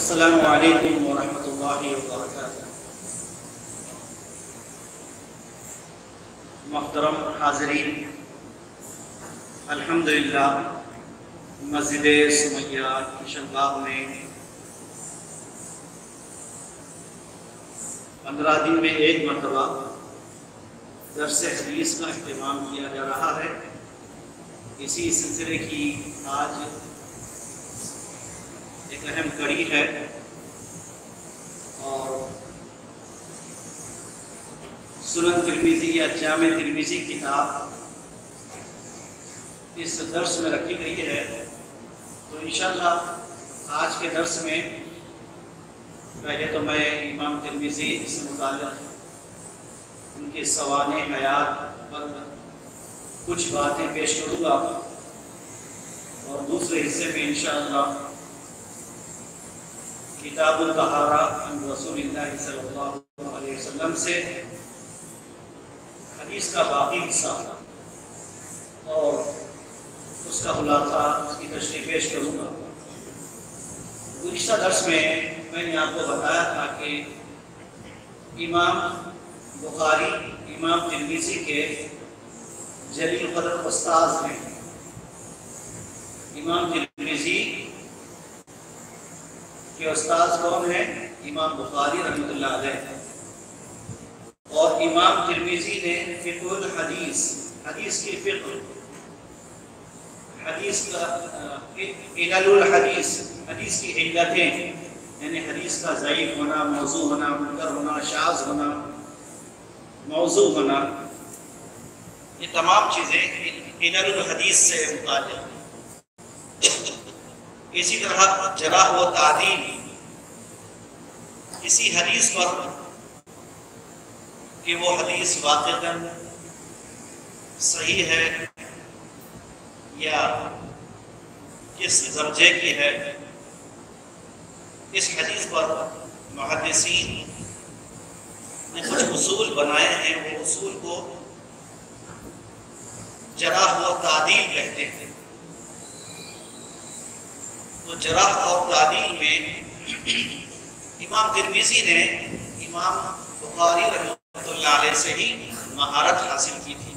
السلام علیکم ورحمۃ اللہ وبرکاتہ۔ محترم حاضرین، الحمدللہ مسجد سمیہ کشن باغ میں 15 دن میں ایک مرتبہ درس حدیث کا اہتمام کیا جا رہا ہے۔ اسی سلسلے کی آج ایک اہم کڑی ہے اور سنن ترمذی یا جامع ترمذی کتاب اس درس میں رکھی گئی ہے۔ تو انشاءاللہ آج کے درس میں پہلے تو میں امام ترمذی سے متعلق ان کے سوانح حیات پر کچھ باتیں پیش کروں گا اور دوسرے حصے میں انشاءاللہ کتاب الطہارہ عن رسول اللہ صلی اللہ علیہ وسلم سے حدیث کا باقی حصہ اور اس کا خلاصہ، اس کی تشریح پیش کروں گا۔ گزشتہ درس میں نے آپ کو بتایا تھا کہ امام بخاری امام ترمذی کے جلیل قدر استاذ ہیں۔ امام ترمذی کے استاذ کون ہیں؟ امام بخاری رحمۃ اللہ علیہ۔ اور امام ترمذی نے فقہ الحدیث، حدیث کی فقہ، حدیث کا علل الحدیث، حدیث کی علتیں، یعنی حدیث کا ضعیف ہونا، موضوع ہونا، منکر ہونا، شاذ ہونا، موضوع ہونا، یہ تمام چیزیں علل الحدیث سے متعلق ہیں۔ اسی طرح جرح و تعدیل، اسی حدیث پر کہ وہ حدیث واقعاً صحیح ہے یا کس درجے کی ہے، اس حدیث پر محدثین نے کچھ اصول بنائے ہیں۔ وہ اصول کو جرح و تعدیل کہتے ہیں۔ تو جرح اور تعدیل میں امام ترمذی نے امام بخاری رحمۃ اللہ علیہ سے ہی مہارت حاصل کی تھی۔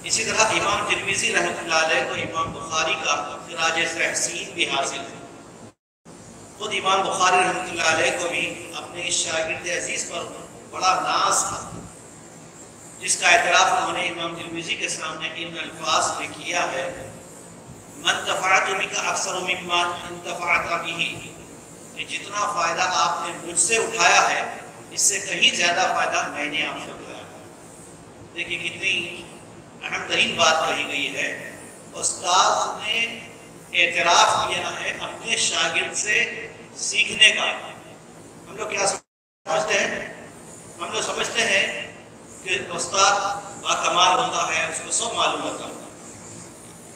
اسی طرح امام ترمذی رحمۃ اللہ علیہ کو امام بخاری کا خراج تحسین بھی حاصل ہے۔ خود امام بخاری رحمۃ اللہ علیہ کو بھی اپنے اس شاگرد عزیز پر بڑا ناز تھا، جس کا اعتراف انہوں نے امام ترمذی کے سامنے ان الفاظ میں کیا ہے: من تفعت بک اکثر مما انتفعت به، کہ جتنا فائدہ آپ نے مجھ سے اٹھایا ہے اس سے کہیں زیادہ فائدہ میں نے آپ سے اٹھایا ہے۔ دیکھیں کتنی اہم ترین بات کہی گئی ہے۔ استاد نے اعتراف کیا ہے اپنے شاگرد سے سیکھنے کا۔ ہم لوگ کیا سمجھتے ہیں؟ ہم لوگ سمجھتے ہیں کہ استاد باکمال ہوتا ہے، اس کو سب معلوم ہوتا ہے۔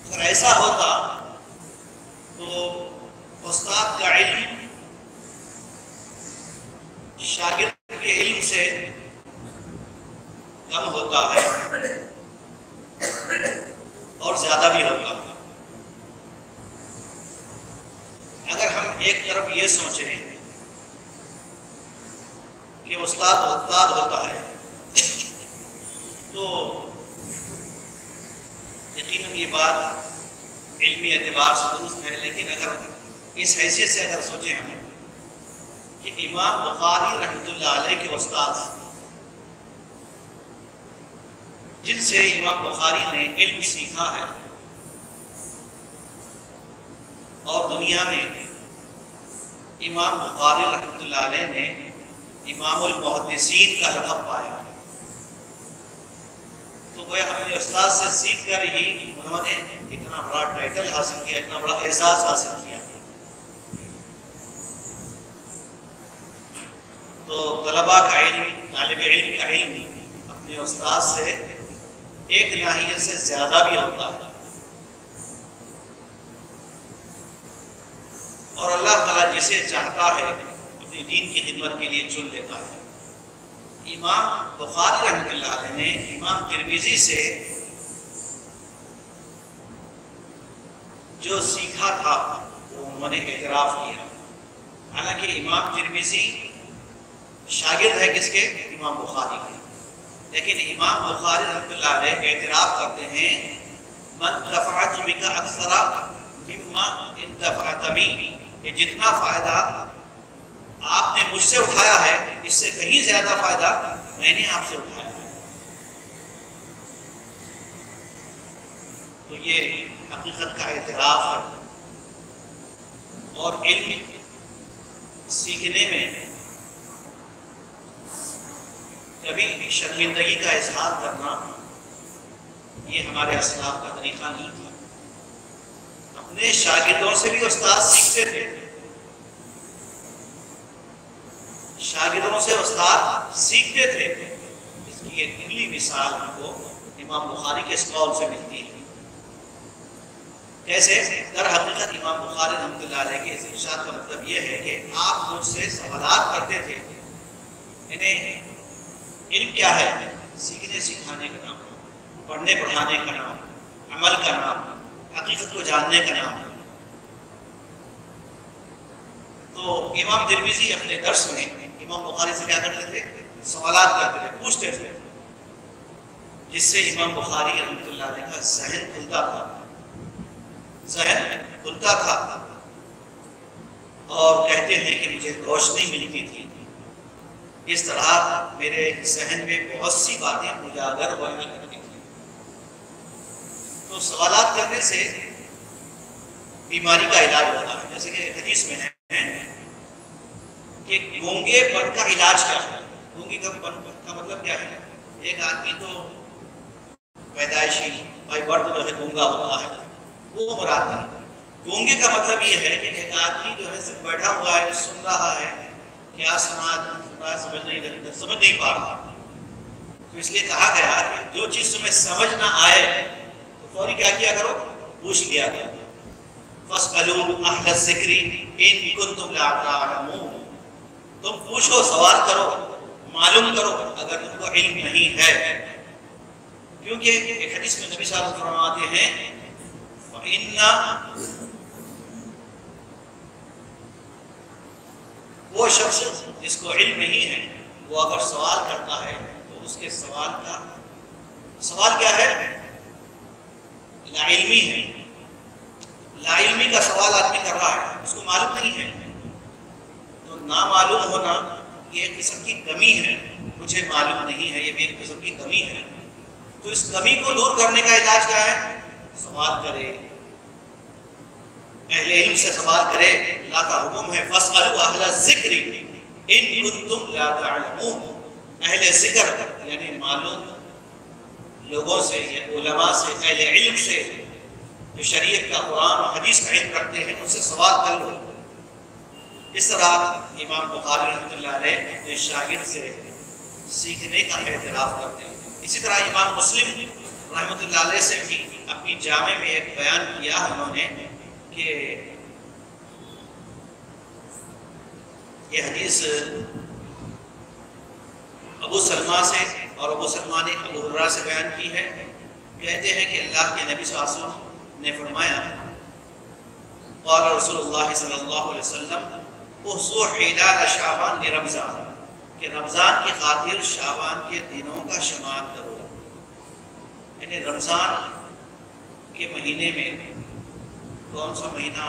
اگر ایسا ہوتا تو استاد کا علم شاگرد کے علم سے کم ہوتا ہے اور زیادہ بھی ہوتا ہے۔ اگر ہم ایک طرف یہ سوچیں کہ استاد ہوتا ہے تو یقیناً یہ بات علمی اعتبار سے درست ہے، لیکن اگر اس حیثیت سے اگر سوچیں ہم کہ امام بخاری رحمۃ اللہ علیہ کے استاد جن سے امام بخاری نے علم سیکھا ہے اور دنیا میں امام بخاری رحمۃ اللہ علیہ نے امام المحدثین کا لقب پایا، تو وہ اپنے استاد سے سیکھ کر ہی انہوں نے اتنا بڑا ٹائٹل حاصل کیا، اتنا بڑا اعزاز حاصل کیا۔ تو طلباء کا علم، طالب علم کا علم اپنے استاد سے ایک ناحیے سے زیادہ بھی ہوتا ہے، اور اللہ تعالیٰ جسے چاہتا ہے اپنے دین کی خدمت کے لیے چن لیتا ہے۔ امام بخاری رحمۃ اللہ علیہ نے امام ترمذی سے جو سیکھا تھا وہ انہوں نے اعتراف کیا. حالانکہ امام ترمذی شاگرد ہے کس کے؟ امام بخاری کے. لیکن امام بخاری رحمۃ اللہ علیہ اعتراف کرتے ہیں من دفعت بک اکثر مما انتفعت بی، کہ جتنا فائدہ آپ نے مجھ سے اٹھایا ہے اس سے کہیں زیادہ فائدہ میں نے آپ سے اٹھایا ہے. تو یہ حقیقت کا اعتراف ہے. اور علم سیکھنے میں کبھی شرمندگی کا اظہار کرنا یہ ہمارے اسلاف کا طریقہ نہیں تھا. اپنے شاگردوں سے بھی استاد سیکھتے تھے. شاگردوں سے استاد سیکھتے تھے. اس کی ایک کلی مثال ہم کو امام بخاری کے اس قول سے ملتی ہے. کیسے؟ در حقیقت امام بخاری رحمۃ اللہ علیہ کے اس ارشاد کا مطلب یہ ہے کہ آپ مجھ سے سوالات کرتے تھے. انہیں علم کیا ہے؟ سیکھنے سکھانے کا نام، پڑھنے پڑھانے کا نام، عمل کا نام، حقیقت کو جاننے کا نام. تو امام ترمذی اپنے درس میں امام بخاری سے کیا کرتے تھے؟ سوالات کرتے تھے، پوچھتے تھے، جس سے امام بخاری رحمۃ اللہ علیہ کا ذہن کھلتا تھا. ذہن کھلتا تھا اور کہتے ہیں کہ مجھے روشنی ملتی تھی. اس طرح میرے ذہن میں بہت سی باتیں اجاگر ہوا کرتی تھیں. تو سوالات کرنے سے بیماری کا علاج ہوتا ہے. جیسے کہ حدیث میں ہے کہ گونگے پن کا علاج کیا ہے. گونگے کا پن کا مطلب کیا ہے؟ ایک آدمی تو پیدائشی بائی برتھ جو ہے گونگا ہوتا ہے، وہ مراد ہے. گونگے کا مطلب یہ ہے کہ ایک آدمی جو ہے صرف بیٹھا ہوا ہے، سن رہا ہے، کیا سمجھ نہیں پا رہا. تو اس لیے کہا گیا کہ جو چیز تمہیں سمجھ نہ آئے تو فوری کیا کیا کرو؟ پوچھ لیا گیا. فاسألوا اہل الذکر ان کنتم لا تعلمون. تم پوچھو، سوال کرو، معلوم کرو اگر تم کو علم نہیں ہے. کیونکہ ایک حدیث میں نبی صلی اللہ علیہ وسلم فرماتے ہیں وہ شخص جس کو علم نہیں ہے وہ اگر سوال کرتا ہے تو اس کے سوال کیا ہے؟ لا علمی ہے. لا علمی کا سوال آدمی کر رہا ہے، اس کو معلوم نہیں ہے. تو نامعلوم ہونا یہ ایک قسم کی کمی ہے. مجھے معلوم نہیں ہے، یہ بھی ایک قسم کی کمی ہے. تو اس کمی کو دور کرنے کا علاج کیا ہے؟ سوال کرے، اہل علم سے سوال کرے. اللہ کا حکم ہے فاسألوا اہل الذکر ان کنتم لا تعلمون. اہل ذکر یعنی معلوم لوگوں سے یا علماء سے، اہل علم سے جو شریعت کا، قرآن اور حدیث کا علم رکھتے ہیں، ان سے سوال کر لو. اس طرح امام بخاری رحمۃ اللہ علیہ اپنے شاگرد سے سیکھنے کا اعتراف کرتے ہیں. اسی طرح امام مسلم رحمۃ اللہ علیہ سے بھی اپنی جامع میں ایک بیان کیا انہوں نے کہ یہ حدیث ابو سلمہ سے، اور ابو سلمہ نے ابو ہریرہ سے بیان کی ہے. کہتے ہیں کہ اللہ کے نبی صلی اللہ علیہ وسلم نے فرمایا قال رسول اللہ صلی اللہ علیہ وسلم احصوا ہلال شعبان لرمضان، کہ رمضان کی خاطر شعبان کے دنوں کا شمار کرو. یعنی رمضان کے مہینے میں کون سا مہینہ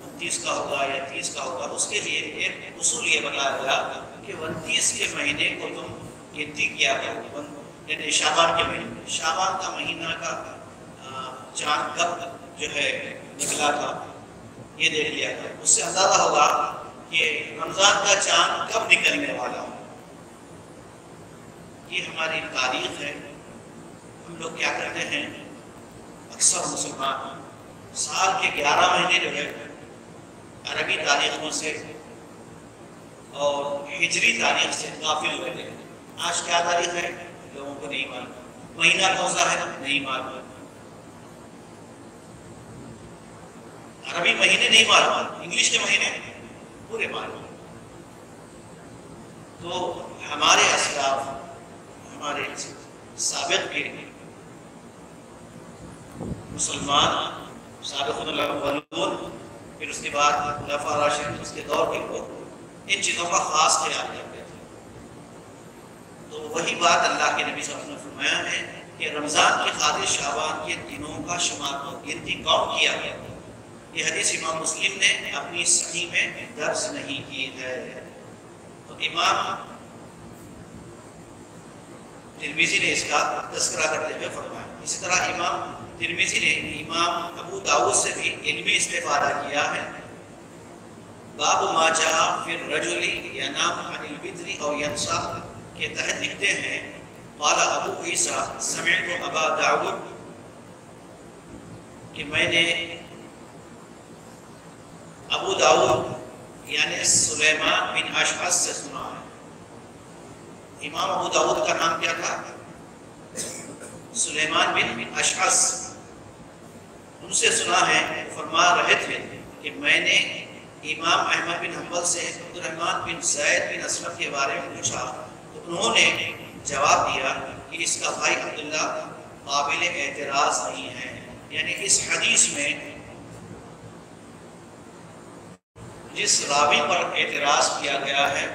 29 کا ہوگا یا 30 کا ہوگا، اس کے لیے ایک اصول یہ بتایا گیا کہ 29 کے مہینے کو تم گنتی کیا کرو. یعنی شعبان کے مہینے، شعبان کا مہینہ کا چاند کب جو ہے نکلا تھا یہ دیکھ لیا تھا. اس سے اندازہ ہوگا کہ رمضان کا چاند کب نکلنے والا ہو. یہ ہماری تاریخ ہے. ہم لوگ کیا کرتے ہیں، اکثر مسلمان سال کے 11 مہینے جو ہے عربی تاریخوں سے اور ہجری تاریخ سے غافل ہوئے ہیں. آج کیا تاریخ ہے لوگوں کو نہیں معلوم. مہینہ کون سا ہے نہیں معلوم. عربی مہینے نہیں معلوم، انگلش کے مہینے پورے معلوم. تو ہمارے اسلاف، ہمارے سابق کے مسلمان سابقون الاولون، پھر اس کے بعد خلفاء راشدین اس کے دور کے لوگ ان چیزوں کا خاص خیال کرتے تھے۔ تو وہی بات اللہ کے نبی صلی اللہ علیہ وسلم نے فرمایا ہے کہ رمضان کی خاطر شعبان کے دنوں کا شمار گنتی کاؤنٹ کیا گیا۔ یہ حدیث امام مسلم نے اپنی صحیح میں درج نہیں کی ہے۔ تو امام ترمذی نے اس کا تذکرہ کرتے ہوئے فرمایا۔ اسی طرح امام ترمذی نے امام ابو داؤد سے بھی علمی استفادہ کیا ہے۔ باب ما جاء فی الرجل ینام عن الوتر او ینسى کے تحت لکھتے ہیں قال ابو عیسیٰ سمعت ابا داؤد کہ میں نے ابو داؤد یعنی سلیمان بن اشعث سے سنا ہے۔ امام ابو داؤد کا نام کیا تھا؟ سلیمان بن اشعث۔ ان سے سنا ہے، فرما رہے تھے کہ میں نے امام احمد بن حنبل سے عبد الرحمن بن زید بن اسلم کے بارے میں پوچھا تو انہوں نے جواب دیا کہ اس کا بھائی عبداللہ قابل اعتراض نہیں ہے۔ یعنی اس حدیث میں جس راوی پر اعتراض کیا گیا ہے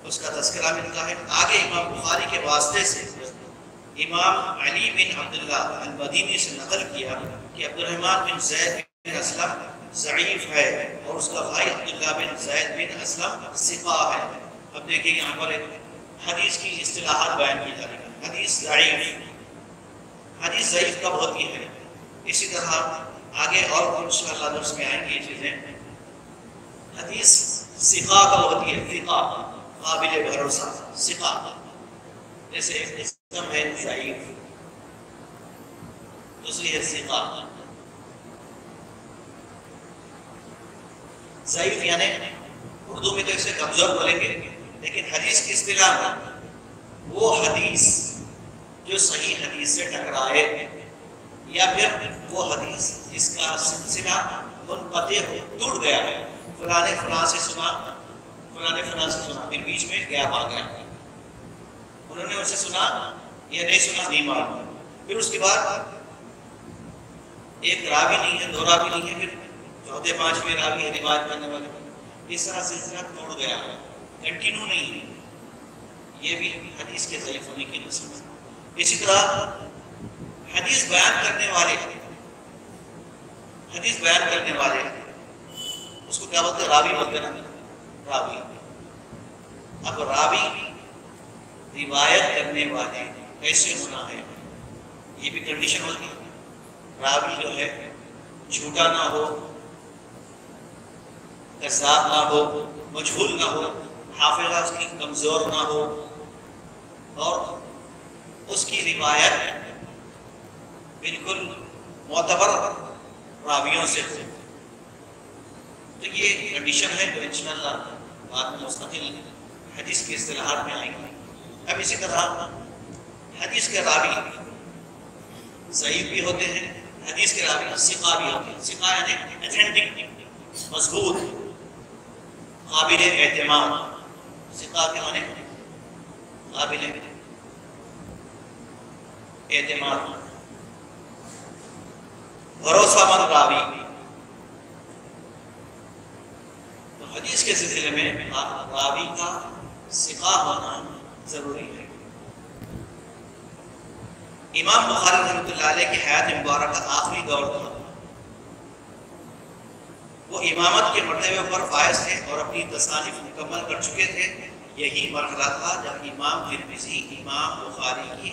اس کا تذکرہ ملتا ہے۔ آگے امام بخاری کے واسطے سے امام علی بن عبداللہ المدینی سے نقل کیا کہ عبد الرحمن بن زید بن اسلم ضعیف ہے اور اس کا بھائی عبداللہ بن زید بن اسلم ثقہ ہے۔ اب دیکھیں یہاں پر حدیث کی اصطلاحات بیان کی جا رہی ہے۔ حدیث ضعیف کب ہوتی ہے؟ اسی طرح آگے اور انشاءاللہ درس میں آئیں گی یہ چیزیں۔ حدیث ثقہ کب ہوتی ہے؟ ثقہ قابل بھروسہ، ثقہ۔ جیسے اسم ہے ضعیف، دوسری ہے ثقہ۔ ضعیف یعنی اردو میں تو اسے کمزور بولیں گے، لیکن حدیث کی اصطلاح میں وہ حدیث جو صحیح حدیث سے ٹکرائے یا پھر وہ حدیث جس کا سلسلہ منقطع ہو، ٹوٹ گیا ہے، فلاں نے فلاں سے سنا، فلاں نے فلاں سے سنا، پھر بیچ میں گیپ آ گیا، انہوں نے اسے سنا یا نہیں سنا نہیں معلوم، پھر اس کے بعد ایک راوی نہیں ہے، دو راوی نہیں ہے، پھر چوتھے پانچویں راوی ہے روایت کرنے والے، اس طرح سلسلہ ٹوٹ گیا ہے، کنٹینیو نہیں ہے، یہ بھی حدیث کے ضعیف ہونے کی نسبت۔ اسی طرح حدیث بیان کرنے والے اس کو کیا بولتے ہیں؟ راوی بولتے ہیں نا، راوی۔ اب راوی روایت کرنے والے کیسے ہونا ہے، یہ بھی کنڈیشن ہوتی ہے۔ راوی جو ہے جھوٹا نہ ہو، کذاب نہ ہو، مجہول نہ ہو، حافظہ اس کی کمزور نہ ہو، اور اس کی روایت بالکل معتبر راویوں سے ہو۔ تو یہ کنڈیشن ہے جو انشاءاللہ بعد میں مستقل حدیث کی اصطلاحات میں آئیں گی۔ اب اسی طرح حدیث کے راوی ضعیف بھی ہوتے ہیں، حدیث کے راوی ثقہ بھی ہوتے ہیں۔ ثقہ یعنی ایتھنٹک، مضبوط، قابل اعتماد۔ ثقہ کے معنی قابل اعتماد، بھروسہ مند راوی۔ تو حدیث کے سلسلے میں راوی کا ثقہ ہونا ضروری ہے۔ امام بخاری رحمۃ اللہ علیہ کی حیات مبارکہ آخری دور تھا، وہ امامت کے مرتبے پر فائز تھے اور اپنی تصانیف مکمل کر چکے تھے۔ یہی مرحلہ تھا جب امام ترمذی امام بخاری کی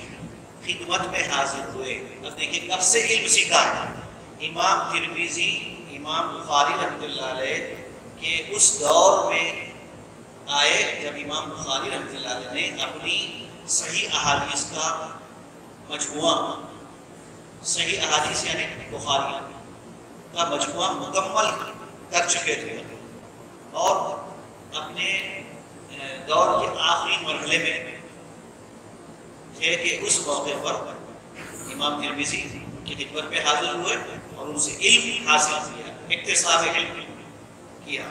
خدمت میں حاضر ہوئے۔ اب دیکھیں کب سے علم سیکھا ہے؟ امام ترمذی امام بخاری رحمۃ اللہ علیہ کے اس دور میں آئے جب امام بخاری رحمۃ اللہ علیہ نے اپنی صحیح احادیث کا مجموعہ، صحیح احادیث یعنی بخاری کا مجموعہ مکمل کر چکے تھے، اور اپنے دور کے آخری مرحلے میں تھے کہ اس موقع پر امام ترمذی کی خدمت میں حاضر ہوئے اور ان سے علم حاصل کیا، اکتساب علم کیا۔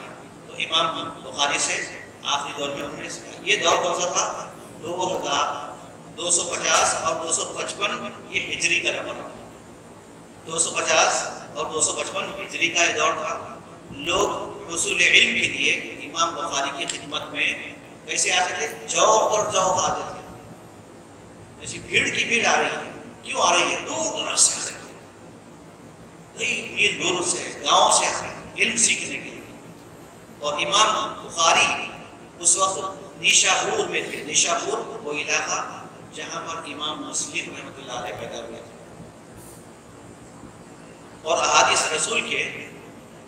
تو امام بخاری سے آخری دور میں انہوں نے سکھایا۔ یہ دور کون سا تھا؟ 2250 اور 255 یہ ہجری کا نمبر، 250 اور 255 ہجری کا یہ دور تھا. لوگ حصول علم کے لیے امام بخاری کی خدمت میں کیسے آتے تھے؟ جوق اور ذوق آتے تھے. جیسے بھیڑ کی بھیڑ آ رہی ہے. کیوں آ رہی ہے؟ دور دراز سے آ رہی ہے، کئی میل دور سے، گاؤں سے آ رہی ہے علم سیکھنے کے لیے. اور امام بخاری اس وقت نیشاپور میں تھے. نیشاپور وہ علاقہ جہاں پر امام مسلم رحمۃ اللہ علیہ پیدا ہوئے تھے، اور احادیث رسول کے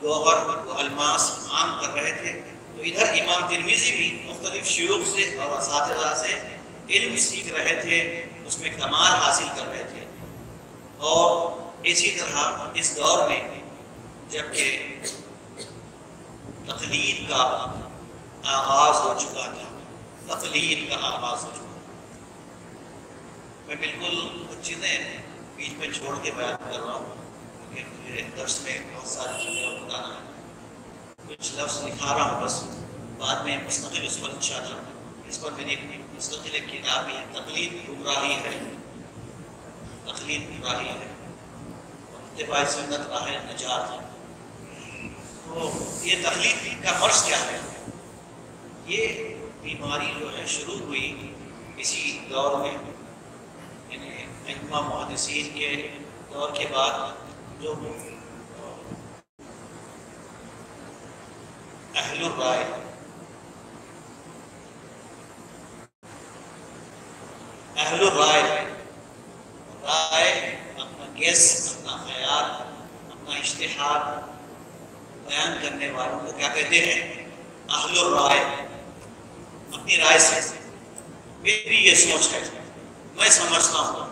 گوہر و الماس عام کر رہے تھے. تو ادھر امام ترمذی بھی مختلف شیوخ سے اور اساتذہ سے علم سیکھ رہے تھے، اس میں کمال حاصل کر رہے تھے. اور اسی طرح اس دور میں جب کہ تقلید کا آغاز ہو چکا تھا، تقلید کا آغاز ہو چکا تھا. میں بالکل کچھ چیزیں بیچ میں چھوڑ کے بیان کر رہا ہوں کیونکہ مجھے درس میں بہت ساری چیزیں بتانا ہے. کچھ لفظ لکھا رہا ہوں، بس بعد میں مستقل اس پر انشاءاللہ اس پر میری مستقل ایک کتاب بھی ہے. تقلید گمراہی ہے، تقلید گمراہی ہے، اتباع سنت راہ نجات ہے. تو یہ تقلید کا مرض کیا ہے؟ یہ بیماری جو ہے شروع ہوئی اسی دور میں، یعنی ائمہ محدثین کے دور کے بعد جو اہل الرائے اپنا گیس، اپنا خیال، اپنا اشتہار بیان کرنے والوں کو کیا کہتے ہیں؟ اہل الرائے. اپنی رائے سے میری یہ سوچ ہے، میں سمجھتا ہوں،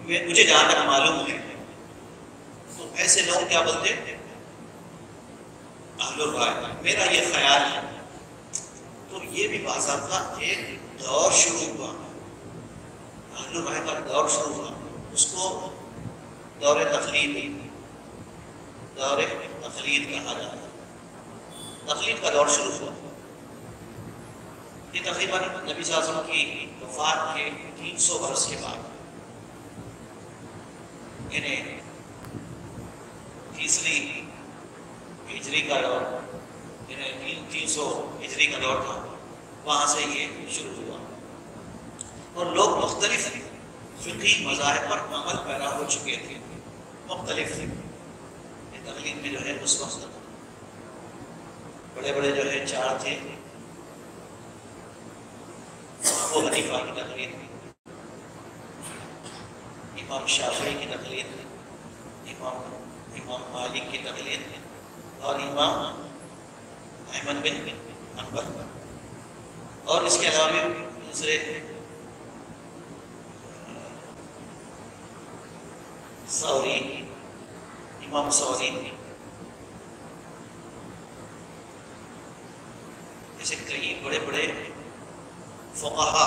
مجھے جہاں تک معلوم ہے، تو ایسے لوگ کیا بولتے ہیں؟ اہل الرائے. میرا یہ خیال ہے. تو یہ بھی باضابطہ ایک دور شروع ہوا، اہل الرائے کا دور شروع ہوا. اس کو دور تقلید کہا جاتا ہے. تقلید کا دور شروع ہوا. یہ تقریباً نبی صلی اللہ علیہ وسلم کی وفات کے 300 برس کے بعد، یعنی تیسری ہجری کا دور، یعنی 300 ہجری کا دور تھا، وہاں سے یہ شروع ہوا. اور لوگ مختلف فقہی مذاہب پر عمل پیرا ہو چکے تھے. مختلف یہ تقلید میں جو ہے اس وقت بڑے بڑے جو ہے 4 تھے. ابو حنیفہ کی تقلید، امام شافعی کی تقلید، امام مالک کی تقلید، اور امام احمد بن حنبل. اور اس کے علاوہ دوسرے ثوری، امام ثوری، ایسے کئی بڑے بڑے فقہا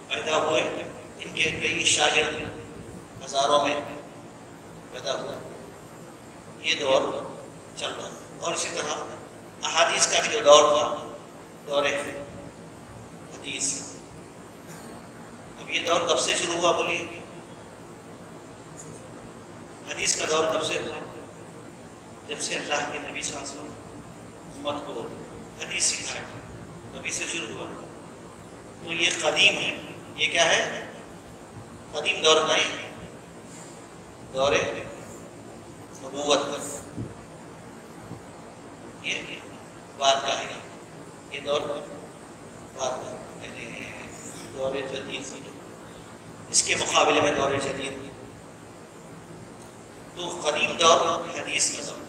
پیدا ہوئے. ان کے کئی شاگرد ہزاروں میں پیدا ہوا. یہ دور چل رہا. اور اسی طرح احادیث کا بھی جو دور تھا، دور حدیث. اب یہ دور کب سے شروع ہوا بولیے؟ حدیث کا دور کب سے ہوا؟ جب سے اللہ کے نبی صلی اللہ علیہ وسلم امت کو حدیث سکھایا، تبھی سے شروع ہوا. تو یہ قدیم ہے. یہ کیا ہے؟ قدیم دور نہیں، دور نبوت کا. یہ بات کا ہے، یہ دور بات کا، یعنی دور جدید. اس کے مقابلے میں دور جدید. تو قدیم دور حدیث کا دور.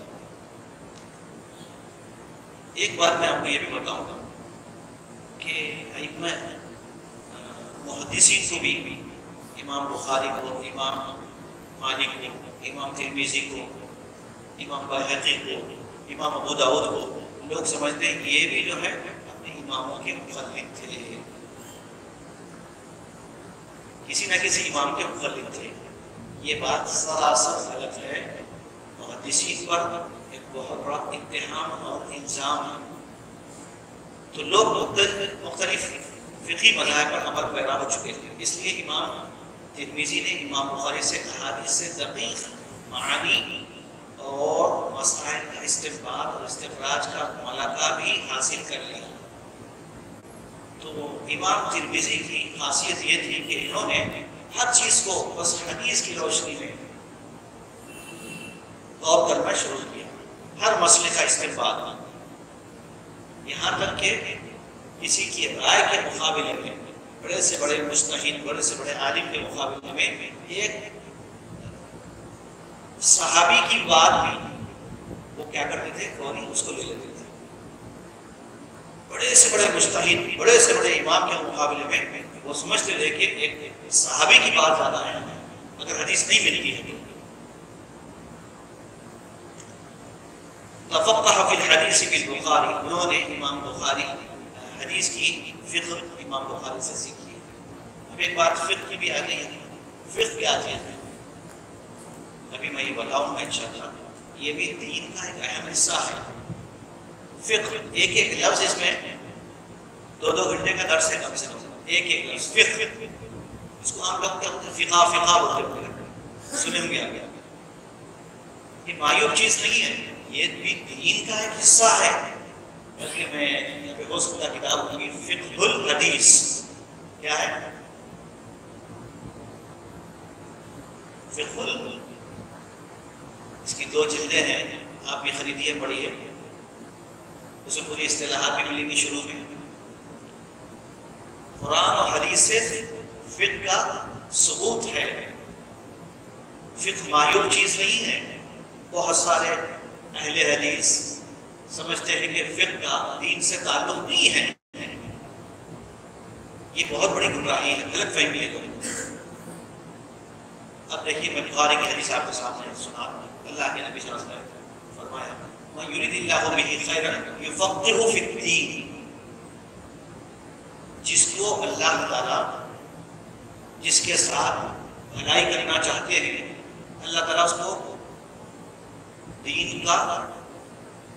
ایک بات میں آپ کو یہ بھی بتاؤں گا کہ ائمہ محدثین کو بھی، امام بخاری کو، امام مالک کو، امام ترمذی کو، امام بہقی کو، امام ابو داؤد کو لوگ سمجھتے ہیں یہ بھی جو ہے اپنے اماموں کے مقلد تھے، کسی نہ کسی امام کے مقلد تھے. یہ بات سراسر غلط ہے. محدثین پر ایک بہت بڑا اتہام اور الزام ہے. تو لوگ مختلف فقہی مذاہب پر عمل پیرا ہو چکے تھے. اس لیے امام ترمذی نے امام بخاری سے احادیث سے دقیق معانی اور مسائل کا استنباط اور استخراج کا ملکہ بھی حاصل کر لیا. تو امام ترمذی کی خاصیت یہ تھی کہ انہوں نے ہر چیز کو بس حدیث کی روشنی میں غور کرنا شروع کیا، ہر مسئلے کا استنباط، یہاں تک کہ کسی کی رائے کے مقابلے میں، بڑے سے بڑے مجتہد، بڑے سے بڑے عالم کے مقابلے میں ایک صحابی کی بات بھی وہ کیا کرتے تھے، فوری اس کو لے لیتے تھے. بڑے سے بڑے مجتہد، بڑے سے بڑے امام کے مقابلے میں وہ سمجھتے تھے کہ ایک صحابی کی بات زیادہ ہے اگر حدیث نہیں ملتی ہے. تفقہ فی الحدیث بالبخاری، انہوں نے امام بخاری حدیث کی فقہ امام بخاری سے سیکھی. اب ایک بات فقہ کی بھی آ گئی ہے. فقہ کیا چیز ہے ابھی میں یہ بتاؤں گا انشاءاللہ. یہ بھی دین کا ایک اہم حصہ ہے. فقہ ایک ایک لفظ، اس میں 2 گھنٹے کا درس ہے کم سے کم. ایک ایک لفظ فقہ، اس کو عام لوگ کیا ہوتے ہیں، فقہ فقہ بولتے ہیں، سنیں گے آگے. یہ معیوب چیز نہیں ہے، یہ بھی دین کا ایک حصہ ہے. بلکہ میں یہاں پہ ہو سکتا کتاب ہوگی فقہ الحدیث. کیا ہے فقہ اس کی 2 جلدیں ہیں، آپ بھی خریدیے پڑھیے. اس میں پوری اصطلاحات بھی ملیں گی. شروع میں قرآن اور حدیث سے فقہ کا ثبوت ہے. فقہ معیوب چیز نہیں ہے. بہت سارے اہل حدیث سمجھتے ہیں کہ فقہ کا دین سے تعلق نہیں ہے. یہ بہت بڑی گمراہی ہے، غلط فہمی ہے. اب دیکھیے میں بخاری کی حدیث آپ کے سامنے سنا. اللہ کے نبی صلی اللہ علیہ وسلم نے فرمایا مَن یُرِدِ اللَّهُ بِهِ خَیْرًا یُفَقِّهُ فِی الدِّین. جس کو اللہ تعالیٰ جس کے ساتھ بھلائی کرنا چاہتے ہیں، اللہ تعالیٰ اس کو دین کا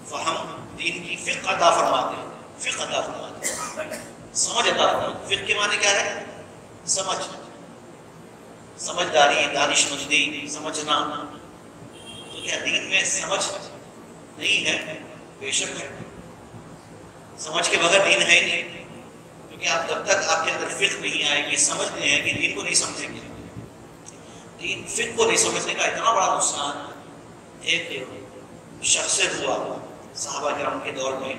فہم، دین کی فقہ عطا فرماتے ہیں. فقہ عطا فرماتے ہیں، سمجھ عطا فرماتے ہیں. فقہ کے معنی کیا ہے؟ سمجھ، سمجھداری، دانش مندی، سمجھنا. تو کیا دین میں سمجھ نہیں ہے؟ بے شک ہے. سمجھ کے بغیر دین ہے ہی نہیں. کیونکہ آپ جب تک آپ کے اندر فقہ نہیں آئے گی، سمجھتے ہیں کہ دین کو نہیں سمجھیں گے. دین فقہ کو نہیں سمجھنے کا اتنا بڑا نقصان ایک شخص سے ہوا صحابہ کرام کے دور میں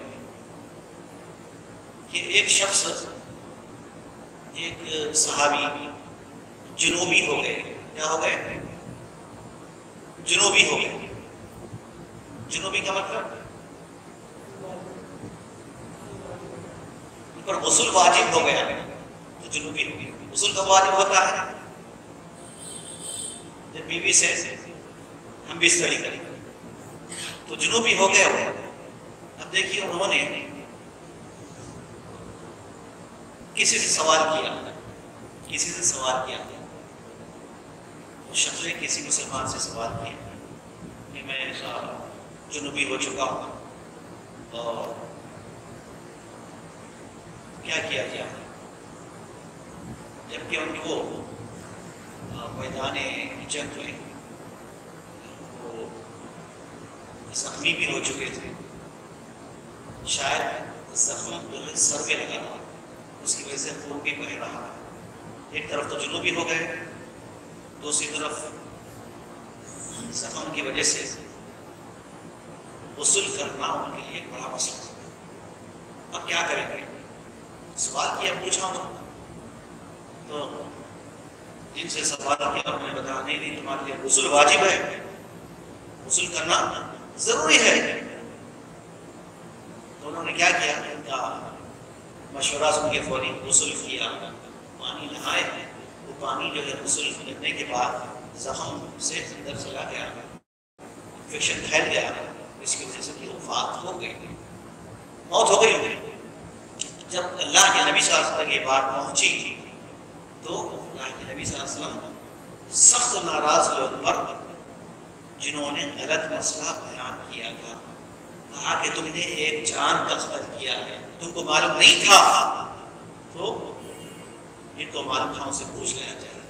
کہ ایک شخص، ایک صحابی جنوبی ہو گئے. کیا ہو گئے؟ جنوبی ہو گئے. جنوبی کا مطلب ان پر غسل واجب ہو گیا تو جنوبی ہو گیا. غسل کب واجب ہوتا ہے؟ جب بیوی سے ہم بستری کریں تو جنوبی ہو گئے ہو. اب دیکھیے انہوں نے کسی سے سوال کیا، کسی سے سوال کیا. شخص نے کسی مسلمان سے سوال کیا کہ میں جنوبی ہو چکا ہوں اور کیا کیا جائے. جبکہ ان کو میدان جنگ میں وہ زخمی بھی ہو چکے تھے. شاید زخم سر پہ لگا تھا، اس کی وجہ سے خون بھی بہہ رہا. ایک طرف تو جنوبی ہو گئے، دوسری طرف زخم کی وجہ سے غسل کرنا ان کے لیے ایک بڑا مسئلہ تھا. اب کیا کریں گے؟ سوال کیا، پوچھا ہوں تو جن سے سوال کیا انہوں نے بتایا نہیں تمہارے لیے غسل واجب ہے، غسل کرنا ضروری ہے. تو انہوں نے کیا کیا، مشورہ سن کے فوری غسل کیا، پانی نہائے. وہ پانی جو ہے غسل کرنے کے بعد زخم سے اندر چلا گیا، انفیکشن پھیل گیا، اس کی وجہ سے کہ وفات ہو گئی، موت ہو گئی. جب اللہ کے نبی صلی اللہ علیہ وسلم یہ بات پہنچی تو اللہ کے نبی صلی اللہ علیہ وسلم سخت ناراض لوگ پر جنہوں نے غلط مسئلہ بیان کیا تھا، کہ تم نے ایک جان کا قتل کیا ہے، تم کو معلوم نہیں تھا. تو جن کو معلوم تھا ان سے پوچھ لینا چاہیے۔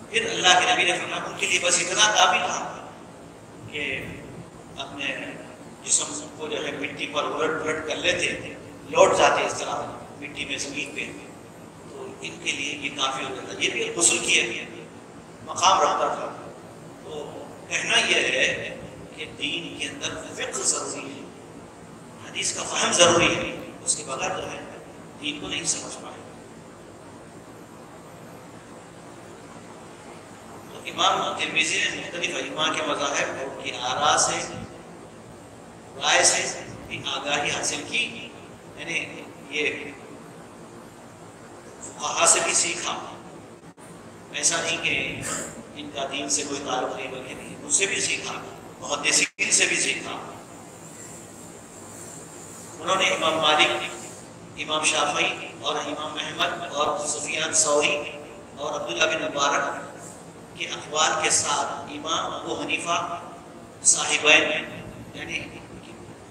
پھر اللہ کے نبی نے فرمایا ان کے لیے بس اتنا کافی تھا کہ اپنے جسم کو جو ہے مٹی پر الٹ پلٹ کر لیتے، لوٹ جاتے اس طرح مٹی میں زمین پہ، تو ان کے لیے یہ کافی ہو جاتا۔ یہ بھی غسل کیا مقام رکھتا تھا۔ تو کہنا یہ ہے کہ دین کے اندر فقہ ضروری ہے، حدیث کا فہم ضروری ہے، اس کے بغیر جو ہے دین کو نہیں سمجھ پائے۔ تو امام ترمذی نے مختلف ائمہ کے مذاہب اور کی آراء سے، رائے سے بھی آگاہی حاصل کی، یعنی یہ فقہاء سے بھی سیکھا، ایسا نہیں کہ ان کا دین سے کوئی تعلق نہیں، بلکہ ان سے بھی سیکھا، محدثین سے بھی سیکھا۔ انہوں نے امام مالک، امام شافعی اور امام احمد اور سفیان ثوری اور عبداللہ بن مبارک کے اقوال کے ساتھ امام ابو حنیفہ صاحبین، یعنی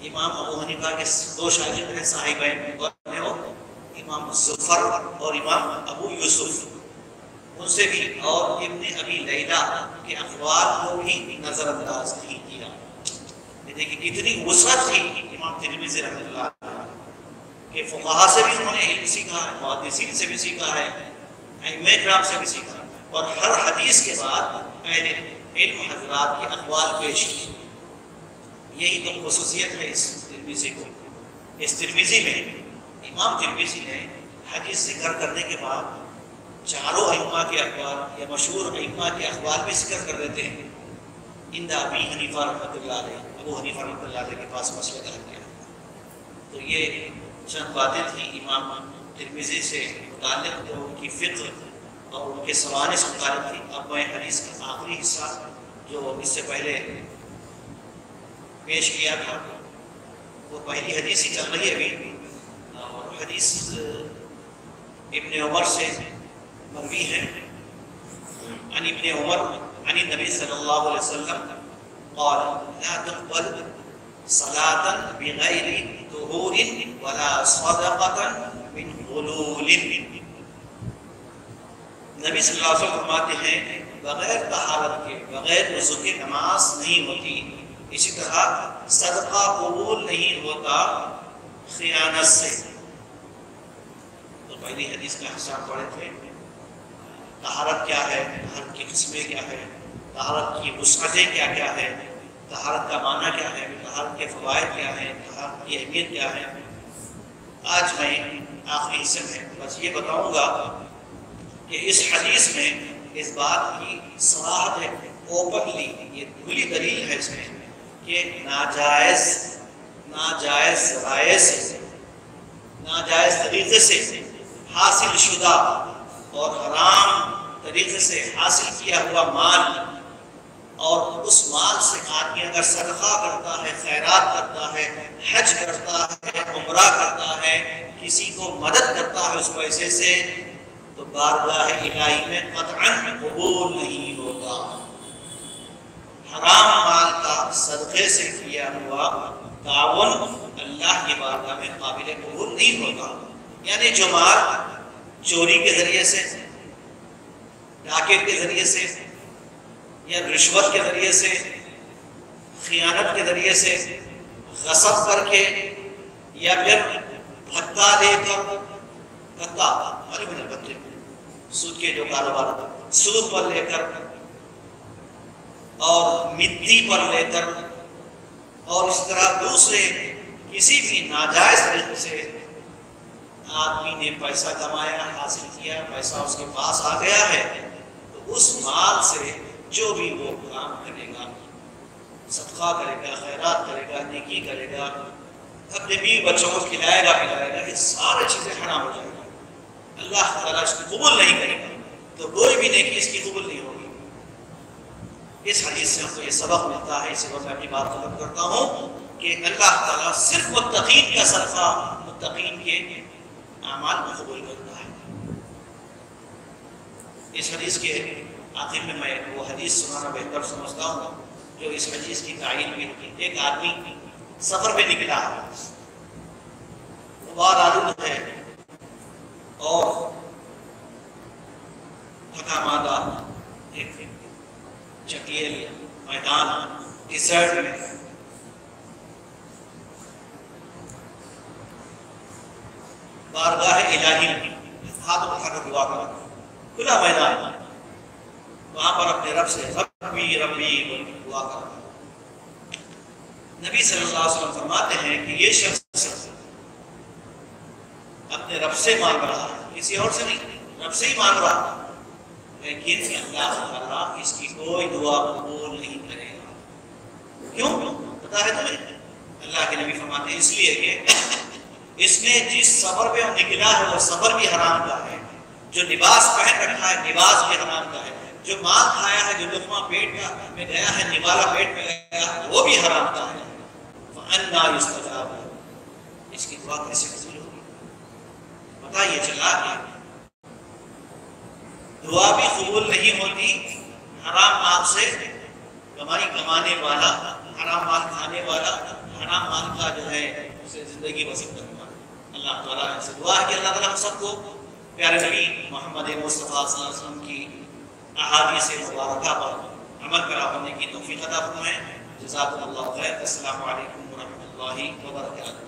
امام ابو حنیفہ کے دو شاگرد ہیں صاحبین، اور امام زفر اور امام ابو یوسف، ان سے بھی، اور ابن ابی لیلہ کے اقوال کو بھی نظر انداز نہیں کیا۔ دیکھیں کتنی وسعت تھی امام ترمذی رحمۃ اللہ علیہ کہ فقہاء سے بھی انہوں نے علم سیکھا ہے، محدثین سے بھی سیکھا ہے، ائمہ کرام سے بھی سیکھا، اور ہر حدیث کے بعد اہل علم حضرات کے اقوال پیش کیے۔ یہی تو خصوصیت ہے اس ترمذی کو۔ اس ترمذی میں امام ترمذی نے حدیث ذکر کرنے کے بعد چاروں ائمہ کے اقوال یا مشہور ائمہ کے اقوال بھی ذکر کر دیتے ہیں۔ عند ابی حنیفہ رحمۃ اللہ علیہ، ابو حنیفہ رحمۃ اللہ علیہ کے پاس مسئلہ کر گیا۔ تو یہ چند باتیں تھیں امام ترمذی سے متعلق جو ان کی فقہ اور ان کے سوانح سے متعلق تھی۔ اب میں حدیث کا آخری حصہ جو اس سے پہلے پیش کیا تھا وہ پہلی حدیث ہی چل رہی ہے ابھی، اور حدیث ابن عمر سے مروی ہے، عن ابن عمر عن النبی صلی اللہ علیہ وسلم قال لا تقبل صلاة بغیر طہور ولا صدقة من غلول۔ نبی صلی اللہ علیہ وسلم فرماتے ہیں بغیر طہارت کے، بغیر وضو کے نماز نہیں ہوتی، اسی طرح صدقہ قبول نہیں ہوتا خیانت سے۔ تو پہلی حدیث کا حصہ پڑھے تھے، طہارت کیا ہے، طہارت کی قسمیں کیا ہے، طہارت کی وسعتیں کیا کیا ہے، طہارت کا معنی کیا ہے، طہارت کے فوائد کیا ہیں، طہارت کی اہمیت کیا ہے۔ آج میں آخری حصے میں بس یہ بتاؤں گا کہ اس حدیث میں اس بات کی صراحت ہے، اوپنلی یہ کھلی دلیل ہے اس میں کہ ناجائز ذرائع سے، ناجائز طریقے سے حاصل شدہ اور حرام طریقے سے حاصل کیا ہوا مال، اور اس مال سے آدمی اگر صدقہ کرتا ہے، خیرات کرتا ہے، حج کرتا ہے، عمرہ کرتا ہے، کسی کو مدد کرتا ہے اس پیسے سے، تو بارگاہ الہی میں قطعاً قبول نہیں ہوگا۔ حرام مال کا صدقے سے کیا ہوا تعاون اللہ کی بارگاہ میں قابل قبول نہیں ہوگا۔ یعنی جو مال چوری کے ذریعے سے، ڈاکے کے ذریعے سے، یا رشوت کے ذریعے سے، خیانت کے ذریعے سے، غصب کر کے، یا پھر بھتہ لے کر، بھتہ سود کے جو کاروبار، سود پر لے کر اور مٹی پر لے کر، اور اس طرح دوسرے کسی بھی ناجائز طریقے سے آدمی نے پیسہ کمایا، حاصل کیا، پیسہ اس کے پاس آ گیا ہے، تو اس مال سے جو بھی وہ کام کرے گا، صدقہ کرے گا، خیرات کرے گا، نیکی کرے گا، اپنے بیوی بچوں کو کھلائے گا پلائے گا، یہ سارے چیزیں حرام ہو جائیں گی، اللہ تعالیٰ اس کو قبول نہیں کرے گا، تو کوئی بھی نیکی اس کی قبول نہیں ہوگی۔ اس حدیث سے ہم کو یہ سبق ملتا ہے، اس وقت میں اپنی بات ختم کرتا ہوں کہ اللہ تعالیٰ صرف متقین کا صدقہ، متقین کے اعمال کو قبول کرتا ہے۔ اس حدیث کے آخر میں وہ حدیث سنانا بہتر سمجھتا ہوں جو اس حدیث کی تعین بھی ہوتی ہے۔ ایک آدمی سفر پہ نکلا ہے، غبار آلود ہے، اور پھکا مادہ ایک چکیل میدان ڈیزرٹ میں بارگاہ الہی ہاتھ اٹھا کر دعا کرنا، کھلا میدان، وہاں پر اپنے رب سے ربی ربی دعا کرنا۔ نبی صلی اللہ علیہ وسلم فرماتے ہیں کہ یہ شخص اپنے رب سے مانگ رہا ہے، کسی اور سے نہیں، رب سے ہی مانگ رہا، لیکن اللہ تعالیٰ اس کی کوئی دعا قبول نہیں کرے گا۔ کیوں؟ پتا ہے تمہیں؟ اللہ کے نبی فرماتے ہیں اس لیے کہ اس نے جس صبر پہ نکلا ہے وہ صبر بھی حرام کا ہے، جو لباس پہن رکھا ہے لباس بھی حرام کا ہے، جو مال کھایا ہے، جو لقمہ پیٹ میں گیا ہے، نوالا پیٹ میں گیا وہ بھی حرام کا ہے۔ فَأَنَّىٰ يُسْتَجَابُ، اس کی دعا کیسے قبول ہوگی؟ پتہ یہ چلا کہ دعا بھی قبول نہیں ہوتی حرام مال سے کمائی کمانے والا، حرام مال کھانے والا، حرام مال کا جو ہے اسے زندگی بسر کرنے والا۔ اللہ تعالیٰ سے دعا ہے کہ اللہ تعالیٰ ہم سب کو پیارے نبی محمد مصطفیٰ صلی اللہ علیہ وسلم کی احادیث مبارکہ پر عمل کرا ہونے کی توفیق عطا فرمائے۔ جزاکم اللہ خیر۔ السلام علیکم ورحمۃ اللہ وبرکاتہ۔